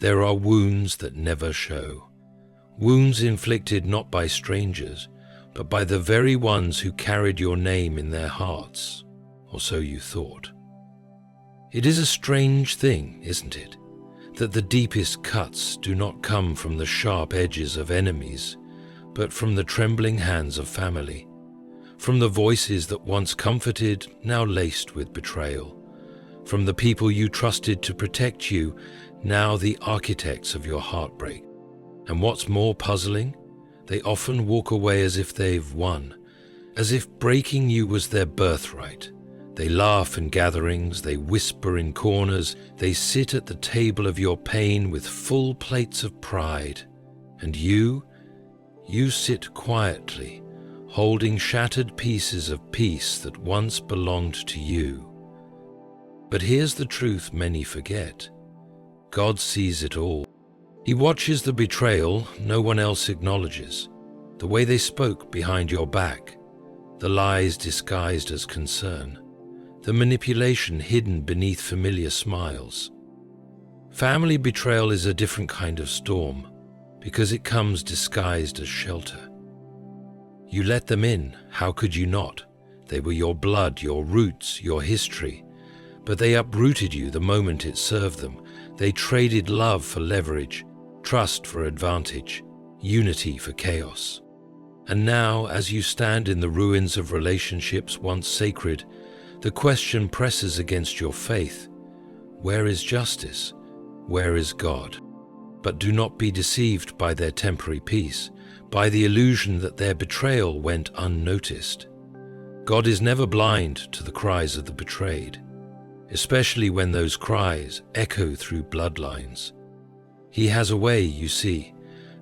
There are wounds that never show, wounds inflicted not by strangers, but by the very ones who carried your name in their hearts, or so you thought. It is a strange thing, isn't it, that the deepest cuts do not come from the sharp edges of enemies, but from the trembling hands of family, from the voices that once comforted, now laced with betrayal, from the people you trusted to protect you, now the architects of your heartbreak. And what's more puzzling, they often walk away as if they've won, as if breaking you was their birthright. They laugh in gatherings, they whisper in corners, they sit at the table of your pain with full plates of pride. And you sit quietly, holding shattered pieces of peace that once belonged to you. But here's the truth many forget. God sees it all. He watches the betrayal no one else acknowledges, the way they spoke behind your back, the lies disguised as concern, the manipulation hidden beneath familiar smiles. Family betrayal is a different kind of storm, because it comes disguised as shelter. You let them in, how could you not? They were your blood, your roots, your history. But they uprooted you the moment it served them. They traded love for leverage, trust for advantage, unity for chaos. And now, as you stand in the ruins of relationships once sacred, the question presses against your faith. Where is justice? Where is God? But do not be deceived by their temporary peace, by the illusion that their betrayal went unnoticed. God is never blind to the cries of the betrayed, especially when those cries echo through bloodlines. He has a way, you see,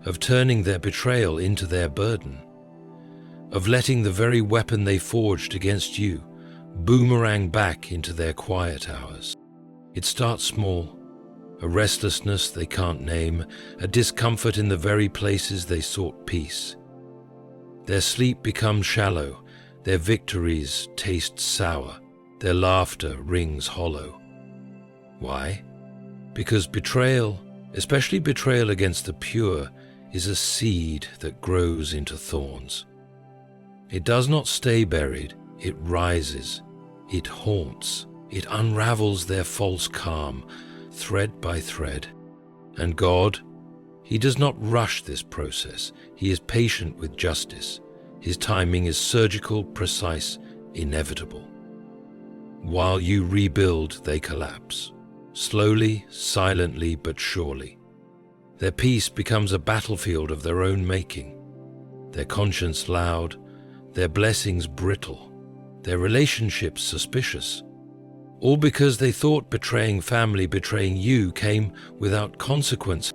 of turning their betrayal into their burden, of letting the very weapon they forged against you boomerang back into their quiet hours. It starts small, a restlessness they can't name, a discomfort in the very places they sought peace. Their sleep becomes shallow, their victories taste sour, their laughter rings hollow. Why? Because betrayal, especially betrayal against the pure, is a seed that grows into thorns. It does not stay buried, it rises, it haunts, it unravels their false calm, thread by thread. And God, He does not rush this process. He is patient with justice. His timing is surgical, precise, inevitable. While you rebuild, they collapse. Slowly, silently, but surely. Their peace becomes a battlefield of their own making. Their conscience loud, their blessings brittle, their relationships suspicious. All because they thought betraying family, betraying you, came without consequence.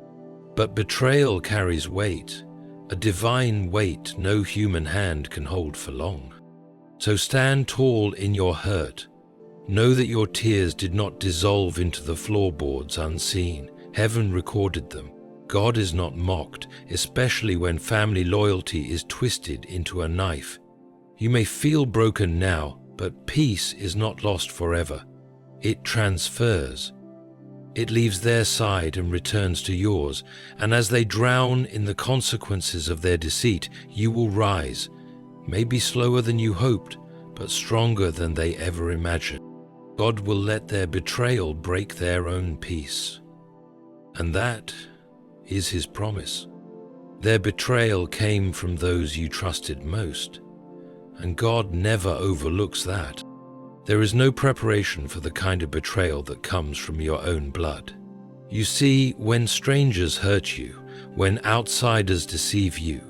But betrayal carries weight, a divine weight no human hand can hold for long. So stand tall in your hurt. Know that your tears did not dissolve into the floorboards unseen. Heaven recorded them. God is not mocked, especially when family loyalty is twisted into a knife. You may feel broken now, but peace is not lost forever. It transfers. It leaves their side and returns to yours, and as they drown in the consequences of their deceit, you will rise, maybe slower than you hoped, but stronger than they ever imagined. God will let their betrayal break their own peace. And that is His promise. Their betrayal came from those you trusted most, and God never overlooks that. There is no preparation for the kind of betrayal that comes from your own blood. You see, when strangers hurt you, when outsiders deceive you,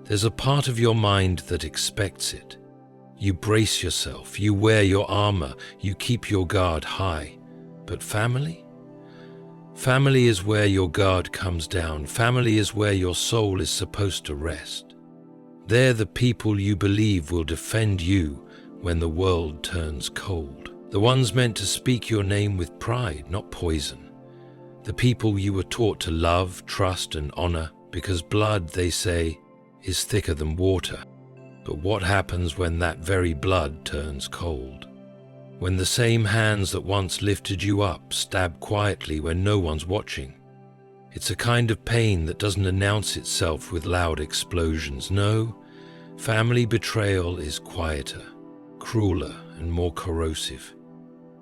there's a part of your mind that expects it. You brace yourself, you wear your armor, you keep your guard high. But family? Family is where your guard comes down. Family is where your soul is supposed to rest. They're the people you believe will defend you when the world turns cold. The ones meant to speak your name with pride, not poison. The people you were taught to love, trust, and honor, because blood, they say, is thicker than water. But what happens when that very blood turns cold? When the same hands that once lifted you up stab quietly when no one's watching? It's a kind of pain that doesn't announce itself with loud explosions. No, family betrayal is quieter, crueler, and more corrosive.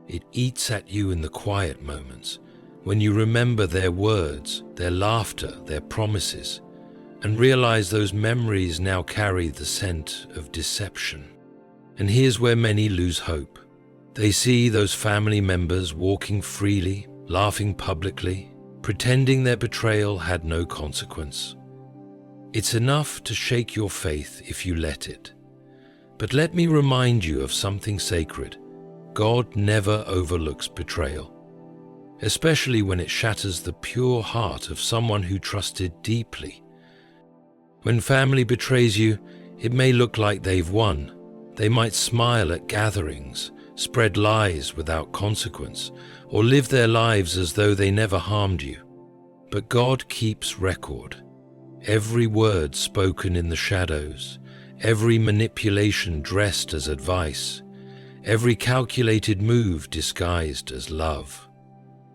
It eats at you in the quiet moments, when you remember their words, their laughter, their promises, and realize those memories now carry the scent of deception. And here's where many lose hope. They see those family members walking freely, laughing publicly, pretending their betrayal had no consequence. It's enough to shake your faith if you let it. But let me remind you of something sacred. God never overlooks betrayal, especially when it shatters the pure heart of someone who trusted deeply. When family betrays you, it may look like they've won. They might smile at gatherings, spread lies without consequence, or live their lives as though they never harmed you. But God keeps record. Every word spoken in the shadows, every manipulation dressed as advice, every calculated move disguised as love.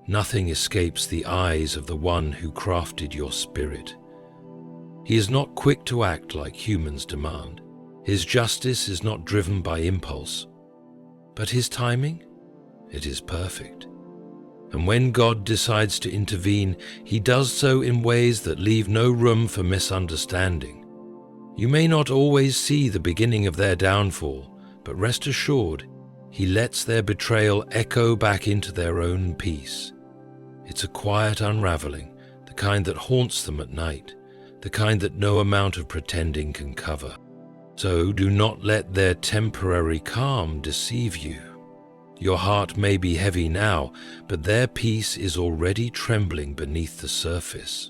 Nothing escapes the eyes of the one who crafted your spirit. He is not quick to act like humans demand. His justice is not driven by impulse. But his timing? It is perfect. And when God decides to intervene, he does so in ways that leave no room for misunderstanding. You may not always see the beginning of their downfall, but rest assured, he lets their betrayal echo back into their own peace. It's a quiet unraveling, the kind that haunts them at night, the kind that no amount of pretending can cover. So do not let their temporary calm deceive you. Your heart may be heavy now, but their peace is already trembling beneath the surface.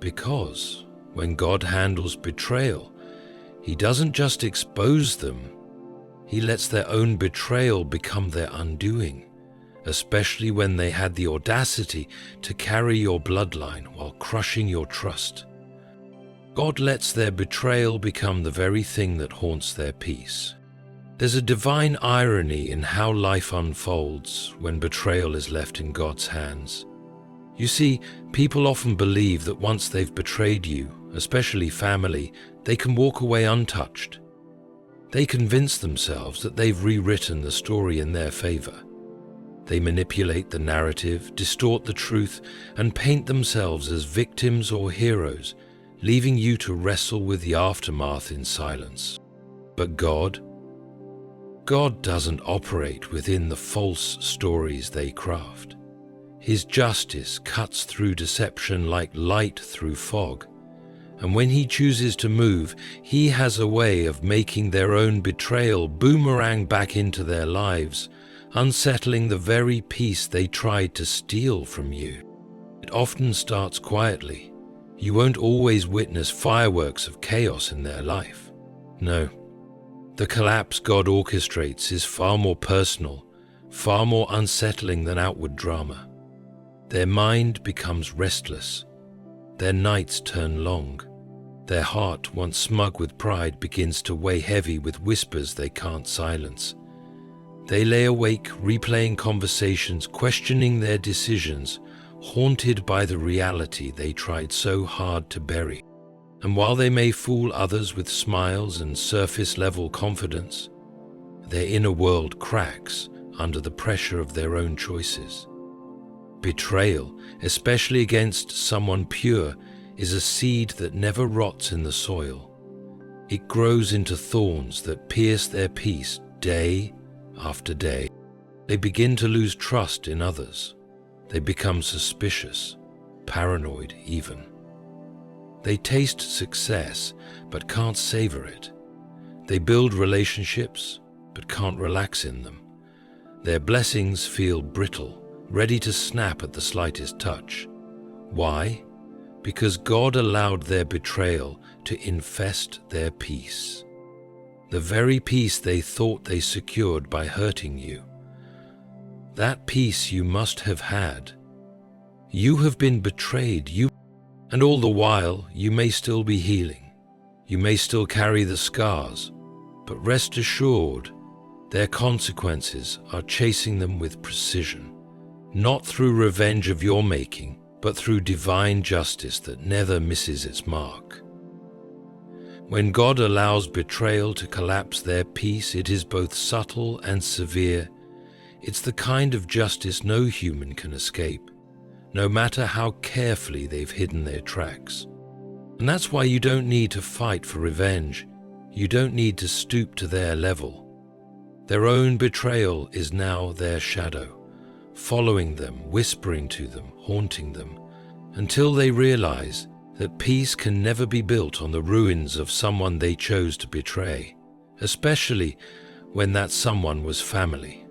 Because when God handles betrayal, he doesn't just expose them, he lets their own betrayal become their undoing, especially when they had the audacity to carry your bloodline while crushing your trust. God lets their betrayal become the very thing that haunts their peace. There's a divine irony in how life unfolds when betrayal is left in God's hands. You see, people often believe that once they've betrayed you, especially family, they can walk away untouched. They convince themselves that they've rewritten the story in their favor. They manipulate the narrative, distort the truth, and paint themselves as victims or heroes, leaving you to wrestle with the aftermath in silence. But God doesn't operate within the false stories they craft. His justice cuts through deception like light through fog. And when he chooses to move, he has a way of making their own betrayal boomerang back into their lives, unsettling the very peace they tried to steal from you. It often starts quietly. You won't always witness fireworks of chaos in their life. No. The collapse God orchestrates is far more personal, far more unsettling than outward drama. Their mind becomes restless. Their nights turn long. Their heart, once smug with pride, begins to weigh heavy with whispers they can't silence. They lay awake, replaying conversations, questioning their decisions, haunted by the reality they tried so hard to bury. And while they may fool others with smiles and surface-level confidence, their inner world cracks under the pressure of their own choices. Betrayal, especially against someone pure, is a seed that never rots in the soil. It grows into thorns that pierce their peace day after day. They begin to lose trust in others. They become suspicious, paranoid even. They taste success, but can't savor it. They build relationships, but can't relax in them. Their blessings feel brittle, ready to snap at the slightest touch. Why? Because God allowed their betrayal to infest their peace. The very peace they thought they secured by hurting you. That peace you must have had. You have been betrayed, and all the while you may still be healing. You may still carry the scars, but rest assured, their consequences are chasing them with precision, not through revenge of your making, but through divine justice that never misses its mark. When God allows betrayal to collapse their peace, it is both subtle and severe. It's the kind of justice no human can escape, no matter how carefully they've hidden their tracks. And that's why you don't need to fight for revenge. You don't need to stoop to their level. Their own betrayal is now their shadow, following them, whispering to them, haunting them, until they realize that peace can never be built on the ruins of someone they chose to betray, especially when that someone was family.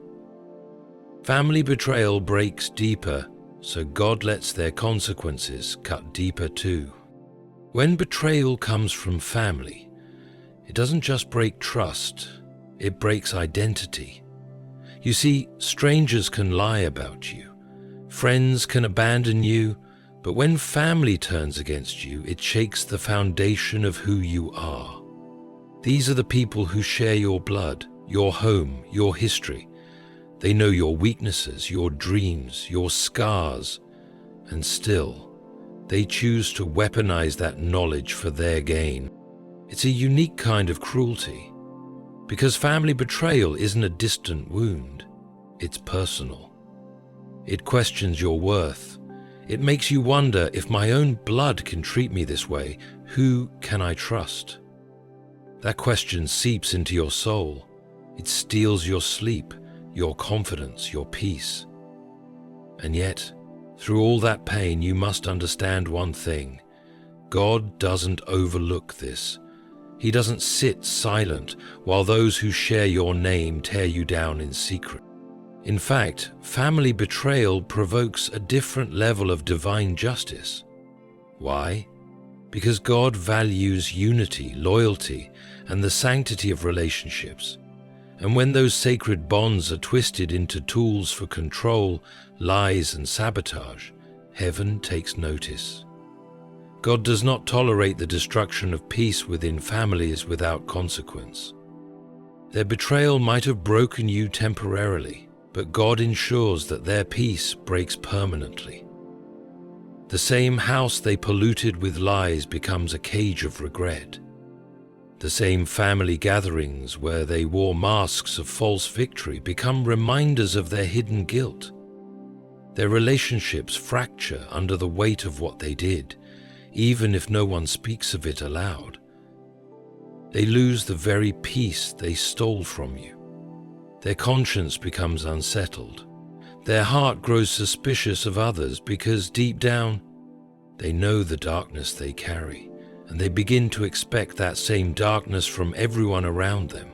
Family betrayal breaks deeper, so God lets their consequences cut deeper too. When betrayal comes from family, it doesn't just break trust, it breaks identity. You see, strangers can lie about you, friends can abandon you, but when family turns against you, it shakes the foundation of who you are. These are the people who share your blood, your home, your history. They know your weaknesses, your dreams, your scars, and still, they choose to weaponize that knowledge for their gain. It's a unique kind of cruelty, because family betrayal isn't a distant wound, it's personal. It questions your worth. It makes you wonder, if my own blood can treat me this way, who can I trust? That question seeps into your soul. It steals your sleep, your confidence, your peace. And yet, through all that pain, you must understand one thing. God doesn't overlook this. He doesn't sit silent while those who share your name tear you down in secret. In fact, family betrayal provokes a different level of divine justice. Why? Because God values unity, loyalty, and the sanctity of relationships. And when those sacred bonds are twisted into tools for control, lies, and sabotage, heaven takes notice. God does not tolerate the destruction of peace within families without consequence. Their betrayal might have broken you temporarily, but God ensures that their peace breaks permanently. The same house they polluted with lies becomes a cage of regret. The same family gatherings where they wore masks of false victory become reminders of their hidden guilt. Their relationships fracture under the weight of what they did, even if no one speaks of it aloud. They lose the very peace they stole from you. Their conscience becomes unsettled. Their heart grows suspicious of others because deep down, they know the darkness they carry, and they begin to expect that same darkness from everyone around them.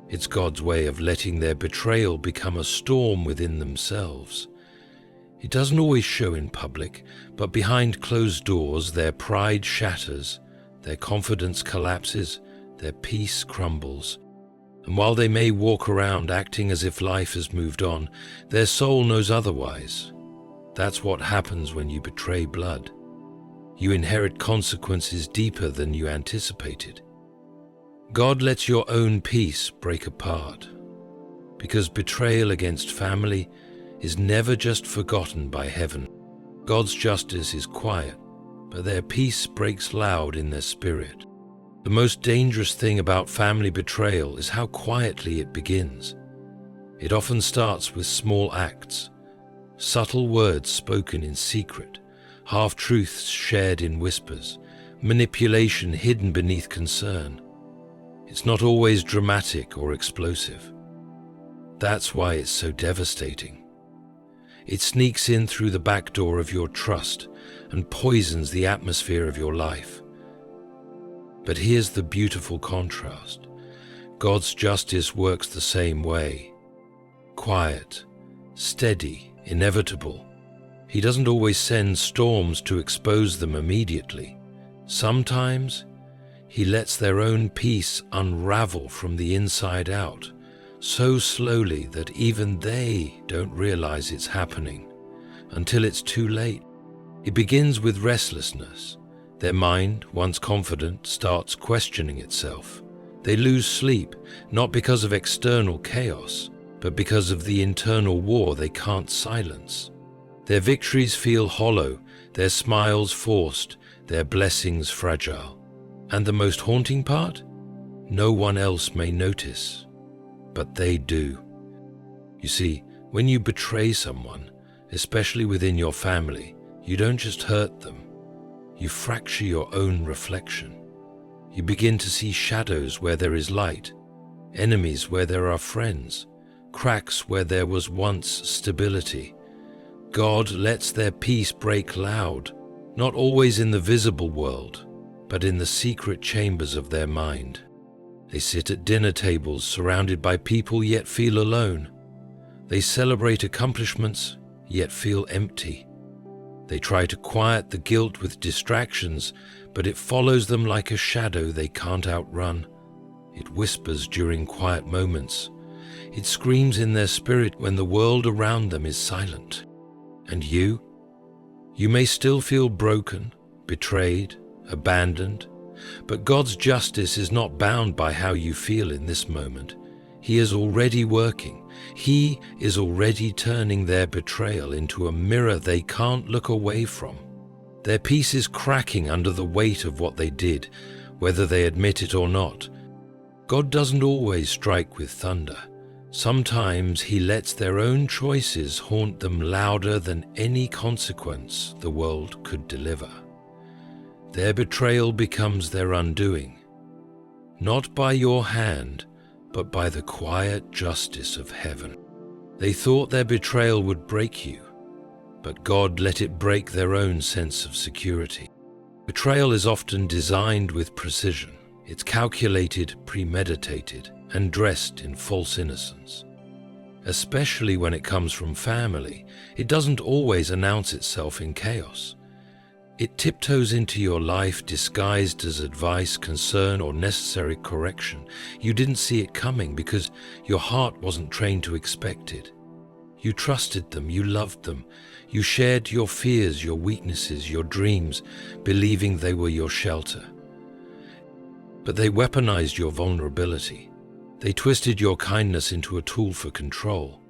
It's God's way of letting their betrayal become a storm within themselves. It doesn't always show in public, but behind closed doors, their pride shatters, their confidence collapses, their peace crumbles. And while they may walk around acting as if life has moved on, their soul knows otherwise. That's what happens when you betray blood. You inherit consequences deeper than you anticipated. God lets your own peace break apart, because betrayal against family is never just forgotten by heaven. God's justice is quiet, but their peace breaks loud in their spirit. The most dangerous thing about family betrayal is how quietly it begins. It often starts with small acts, subtle words spoken in secret, half-truths shared in whispers, manipulation hidden beneath concern. It's not always dramatic or explosive. That's why it's so devastating. It sneaks in through the back door of your trust and poisons the atmosphere of your life. But here's the beautiful contrast. God's justice works the same way. Quiet, steady, inevitable. He doesn't always send storms to expose them immediately. Sometimes, He lets their own peace unravel from the inside out, so slowly that even they don't realize it's happening, until it's too late. It begins with restlessness. Their mind, once confident, starts questioning itself. They lose sleep, not because of external chaos, but because of the internal war they can't silence. Their victories feel hollow, their smiles forced, their blessings fragile. And the most haunting part? No one else may notice, but they do. You see, when you betray someone, especially within your family, you don't just hurt them, you fracture your own reflection. You begin to see shadows where there is light, enemies where there are friends, cracks where there was once stability. God lets their peace break loud, not always in the visible world, but in the secret chambers of their mind. They sit at dinner tables surrounded by people yet feel alone. They celebrate accomplishments yet feel empty. They try to quiet the guilt with distractions, but it follows them like a shadow they can't outrun. It whispers during quiet moments. It screams in their spirit when the world around them is silent. And you? You may still feel broken, betrayed, abandoned, but God's justice is not bound by how you feel in this moment. He is already working. He is already turning their betrayal into a mirror they can't look away from. Their peace is cracking under the weight of what they did, whether they admit it or not. God doesn't always strike with thunder. Sometimes He lets their own choices haunt them louder than any consequence the world could deliver. Their betrayal becomes their undoing, not by your hand, but by the quiet justice of heaven. They thought their betrayal would break you, but God let it break their own sense of security. Betrayal is often designed with precision. It's calculated, premeditated, and dressed in false innocence. Especially when it comes from family, it doesn't always announce itself in chaos. It tiptoes into your life disguised as advice, concern, or necessary correction. You didn't see it coming because your heart wasn't trained to expect it. You trusted them, you loved them, you shared your fears, your weaknesses, your dreams, believing they were your shelter. But they weaponized your vulnerability. They twisted your kindness into a tool for control.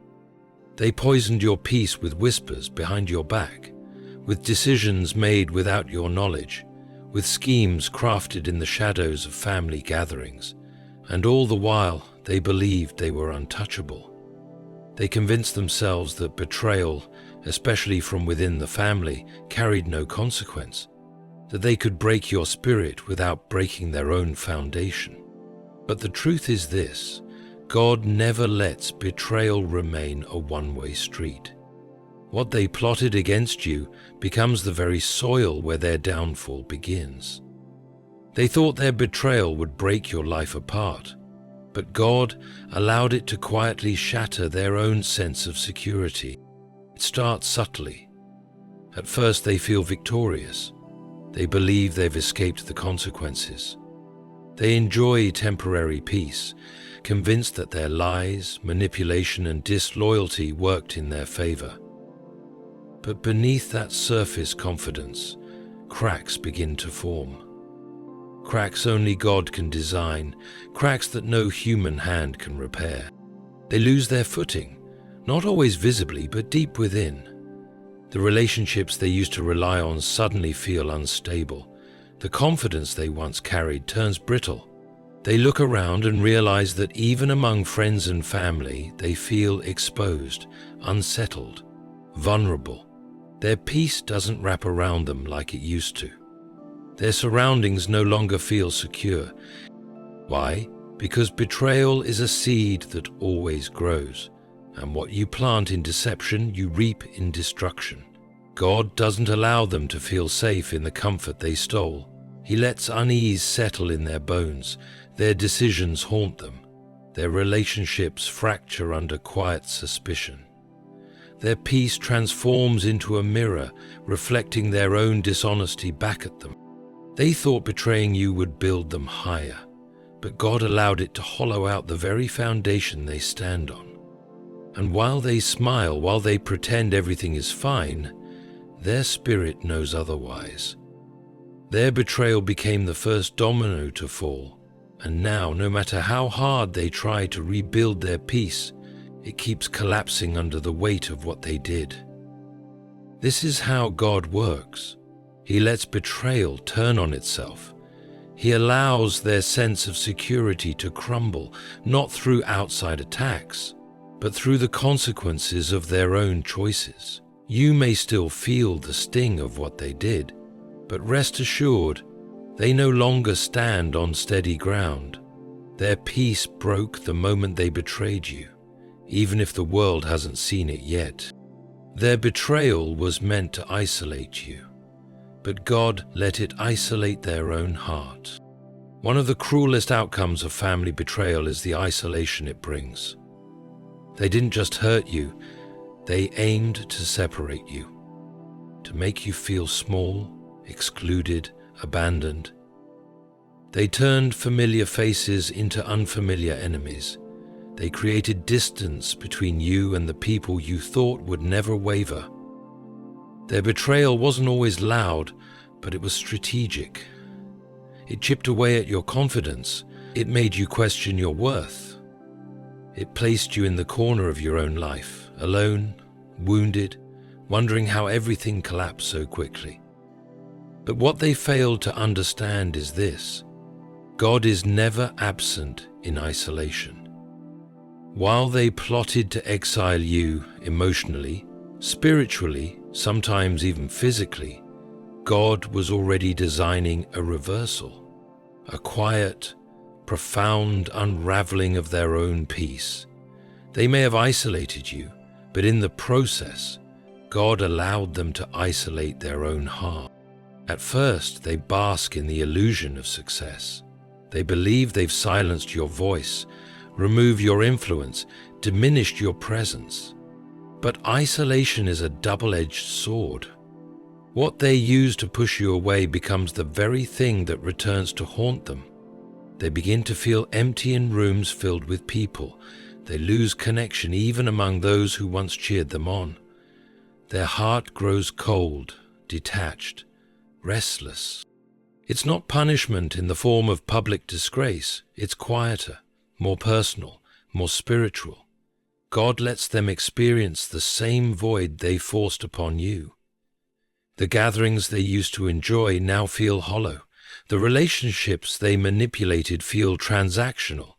They poisoned your peace with whispers behind your back, with decisions made without your knowledge, with schemes crafted in the shadows of family gatherings, and all the while they believed they were untouchable. They convinced themselves that betrayal, especially from within the family, carried no consequence, that they could break your spirit without breaking their own foundation. But the truth is this: God never lets betrayal remain a one-way street. What they plotted against you becomes the very soil where their downfall begins. They thought their betrayal would break your life apart, but God allowed it to quietly shatter their own sense of security. It starts subtly. At first they feel victorious. They believe they've escaped the consequences. They enjoy temporary peace, convinced that their lies, manipulation, and disloyalty worked in their favor. But beneath that surface confidence, cracks begin to form. Cracks only God can design, cracks that no human hand can repair. They lose their footing, not always visibly, but deep within. The relationships they used to rely on suddenly feel unstable. The confidence they once carried turns brittle. They look around and realize that even among friends and family, they feel exposed, unsettled, vulnerable. Their peace doesn't wrap around them like it used to. Their surroundings no longer feel secure. Why? Because betrayal is a seed that always grows, and what you plant in deception, you reap in destruction. God doesn't allow them to feel safe in the comfort they stole. He lets unease settle in their bones. Their decisions haunt them. Their relationships fracture under quiet suspicion. Their peace transforms into a mirror, reflecting their own dishonesty back at them. They thought betraying you would build them higher, but God allowed it to hollow out the very foundation they stand on. And while they smile, while they pretend everything is fine, their spirit knows otherwise. Their betrayal became the first domino to fall, and now, no matter how hard they try to rebuild their peace, it keeps collapsing under the weight of what they did. This is how God works. He lets betrayal turn on itself. He allows their sense of security to crumble, not through outside attacks, but through the consequences of their own choices. You may still feel the sting of what they did, but rest assured, they no longer stand on steady ground. Their peace broke the moment they betrayed you, even if the world hasn't seen it yet. Their betrayal was meant to isolate you, but God let it isolate their own heart. One of the cruelest outcomes of family betrayal is the isolation it brings. They didn't just hurt you, they aimed to separate you, to make you feel small, excluded, abandoned. They turned familiar faces into unfamiliar enemies. They created distance between you and the people you thought would never waver. Their betrayal wasn't always loud, but it was strategic. It chipped away at your confidence. It made you question your worth. It placed you in the corner of your own life, alone, wounded, wondering how everything collapsed so quickly. But what they failed to understand is this: God is never absent in isolation. While they plotted to exile you emotionally, spiritually, sometimes even physically, God was already designing a reversal, a quiet, profound unraveling of their own peace. They may have isolated you, but in the process, God allowed them to isolate their own heart. At first, they bask in the illusion of success. They believe they've silenced your voice, removed your influence, diminished your presence. But isolation is a double-edged sword. What they use to push you away becomes the very thing that returns to haunt them. They begin to feel empty in rooms filled with people. They lose connection even among those who once cheered them on. Their heart grows cold, detached, restless. It's not punishment in the form of public disgrace. It's quieter, more personal, more spiritual. God lets them experience the same void they forced upon you. The gatherings they used to enjoy now feel hollow. The relationships they manipulated feel transactional.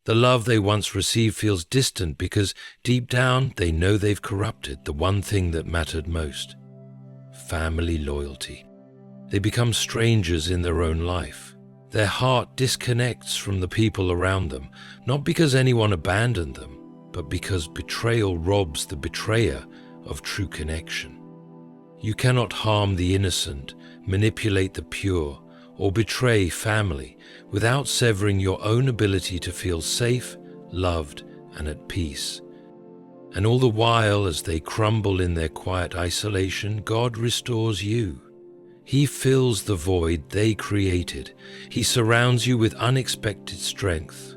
The love they once received feels distant because deep down they know they've corrupted the one thing that mattered most: family loyalty. They become strangers in their own life. Their heart disconnects from the people around them, not because anyone abandoned them, but because betrayal robs the betrayer of true connection. You cannot harm the innocent, manipulate the pure, or betray family without severing your own ability to feel safe, loved, and at peace. And all the while, as they crumble in their quiet isolation, God restores you. He fills the void they created. He surrounds you with unexpected strength,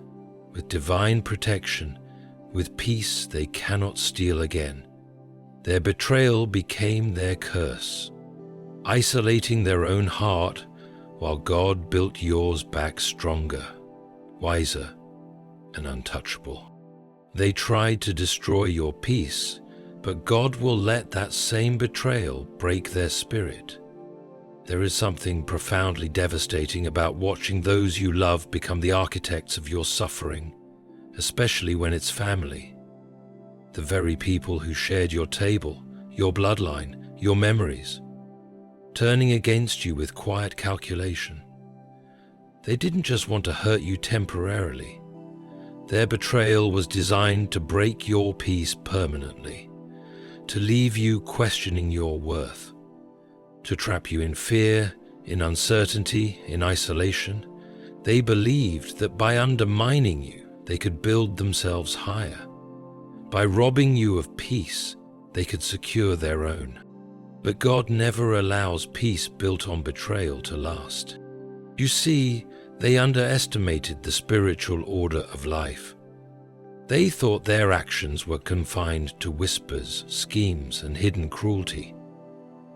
with divine protection, with peace they cannot steal again. Their betrayal became their curse, isolating their own heart while God built yours back stronger, wiser, and untouchable. They tried to destroy your peace, but God will let that same betrayal break their spirit. There is something profoundly devastating about watching those you love become the architects of your suffering, especially when it's family. The very people who shared your table, your bloodline, your memories, turning against you with quiet calculation. They didn't just want to hurt you temporarily. Their betrayal was designed to break your peace permanently, to leave you questioning your worth, to trap you in fear, in uncertainty, in isolation. They believed that by undermining you, they could build themselves higher. By robbing you of peace, they could secure their own. But God never allows peace built on betrayal to last. You see, they underestimated the spiritual order of life. They thought their actions were confined to whispers, schemes, and hidden cruelty.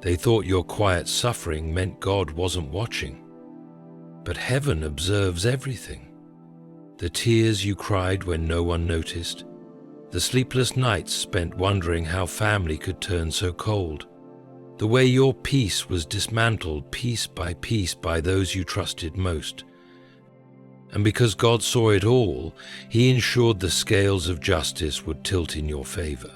They thought your quiet suffering meant God wasn't watching. But heaven observes everything. The tears you cried when no one noticed, the sleepless nights spent wondering how family could turn so cold, the way your peace was dismantled piece by those you trusted most. And because God saw it all, He ensured the scales of justice would tilt in your favor,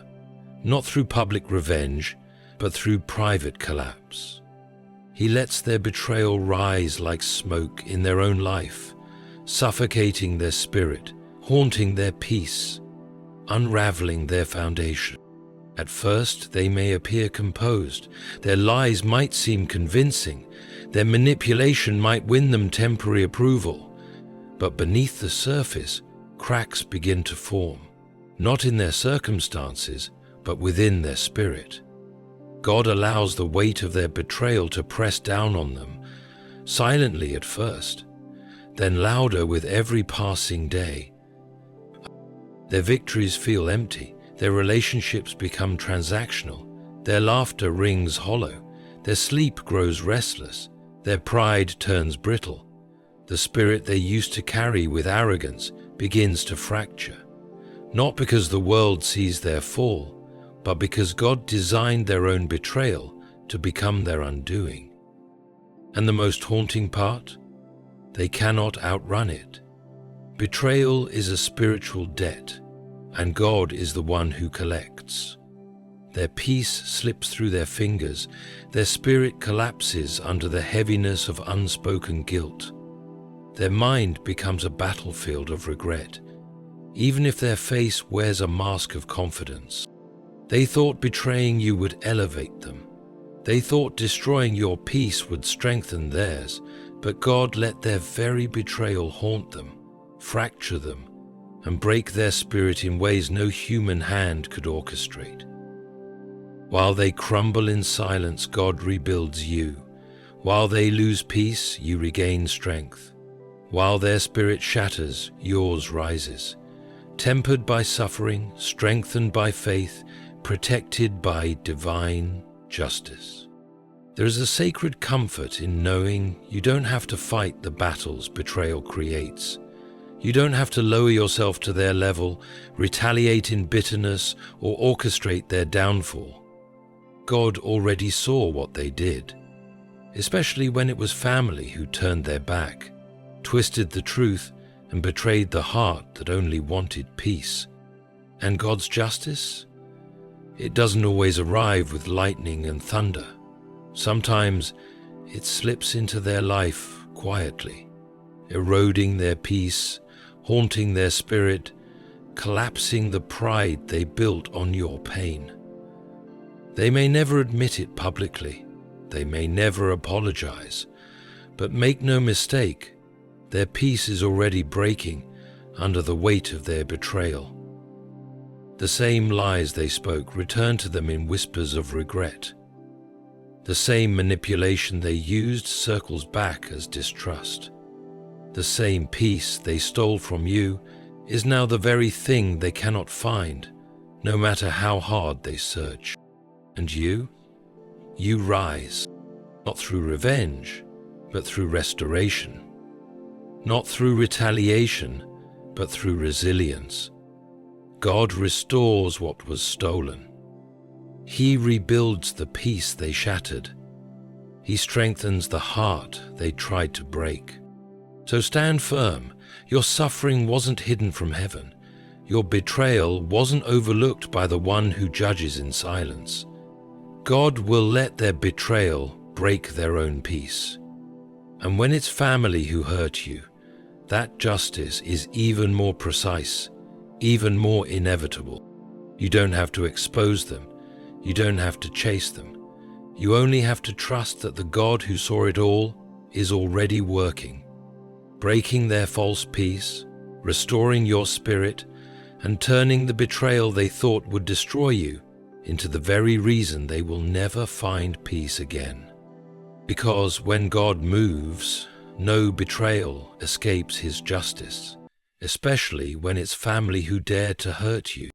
not through public revenge, but through private collapse. He lets their betrayal rise like smoke in their own life, suffocating their spirit, haunting their peace, unraveling their foundation. At first, they may appear composed, their lies might seem convincing, their manipulation might win them temporary approval, but beneath the surface, cracks begin to form, not in their circumstances, but within their spirit. God allows the weight of their betrayal to press down on them, silently at first, then louder with every passing day. Their victories feel empty, their relationships become transactional, their laughter rings hollow, their sleep grows restless, their pride turns brittle. The spirit they used to carry with arrogance begins to fracture, not because the world sees their fall, but because God designed their own betrayal to become their undoing. And the most haunting part? They cannot outrun it. Betrayal is a spiritual debt, and God is the one who collects. Their peace slips through their fingers, their spirit collapses under the heaviness of unspoken guilt. Their mind becomes a battlefield of regret, even if their face wears a mask of confidence. They thought betraying you would elevate them. They thought destroying your peace would strengthen theirs, but God let their very betrayal haunt them, fracture them, and break their spirit in ways no human hand could orchestrate. While they crumble in silence, God rebuilds you. While they lose peace, you regain strength. While their spirit shatters, yours rises, tempered by suffering, strengthened by faith, protected by divine justice. There is a sacred comfort in knowing you don't have to fight the battles betrayal creates. You don't have to lower yourself to their level, retaliate in bitterness, or orchestrate their downfall. God already saw what they did, especially when it was family who turned their back, twisted the truth, and betrayed the heart that only wanted peace. And God's justice? It doesn't always arrive with lightning and thunder. Sometimes it slips into their life quietly, eroding their peace, haunting their spirit, collapsing the pride they built on your pain. They may never admit it publicly, they may never apologize, but make no mistake, their peace is already breaking under the weight of their betrayal. The same lies they spoke return to them in whispers of regret. The same manipulation they used circles back as distrust. The same peace they stole from you is now the very thing they cannot find, no matter how hard they search. And you rise, not through revenge, but through restoration. Not through retaliation, but through resilience. God restores what was stolen. He rebuilds the peace they shattered. He strengthens the heart they tried to break. So stand firm. Your suffering wasn't hidden from heaven. Your betrayal wasn't overlooked by the one who judges in silence. God will let their betrayal break their own peace. And when it's family who hurt you, that justice is even more precise, even more inevitable. You don't have to expose them. You don't have to chase them. You only have to trust that the God who saw it all is already working, breaking their false peace, restoring your spirit, and turning the betrayal they thought would destroy you into the very reason they will never find peace again. Because when God moves, no betrayal escapes His justice, especially when it's family who dare to hurt you.